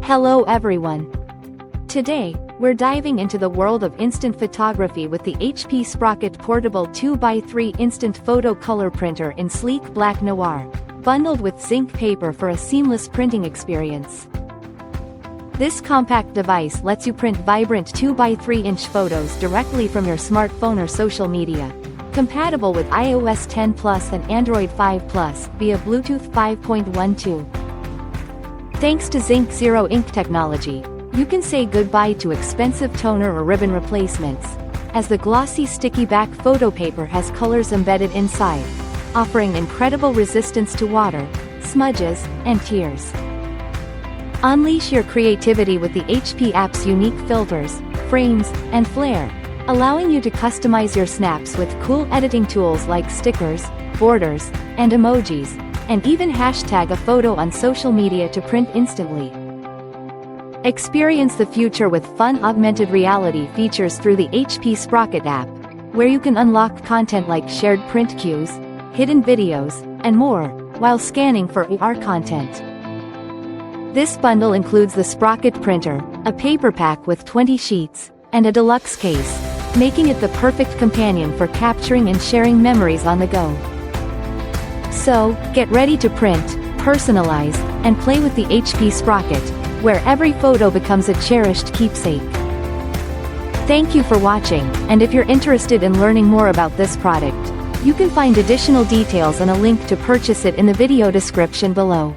Hello everyone. Today, we're diving into the world of instant photography with the HP Sprocket Portable 2x3 Instant Photo Color Printer in sleek black noir, bundled with zinc paper for a seamless printing experience. This compact device lets you print vibrant 2x3-inch photos directly from your smartphone or social media. Compatible with iOS 10 Plus and Android 5 Plus via Bluetooth 5.12. Thanks to Zinc Zero Ink technology, you can say goodbye to expensive toner or ribbon replacements, as the glossy sticky back photo paper has colors embedded inside, offering incredible resistance to water, smudges, and tears. Unleash your creativity with the HP app's unique filters, frames, and flair, allowing you to customize your snaps with cool editing tools like stickers, borders, and emojis, and even hashtag a photo on social media to print instantly. Experience the future with fun augmented reality features through the HP Sprocket app, where you can unlock content like shared print cues, hidden videos, and more, while scanning for AR content. This bundle includes the Sprocket printer, a paper pack with 20 sheets, and a deluxe case, making it the perfect companion for capturing and sharing memories on the go. So, get ready to print, personalize, and play with the HP Sprocket, where every photo becomes a cherished keepsake. Thank you for watching, and if you're interested in learning more about this product, you can find additional details and a link to purchase it in the video description below.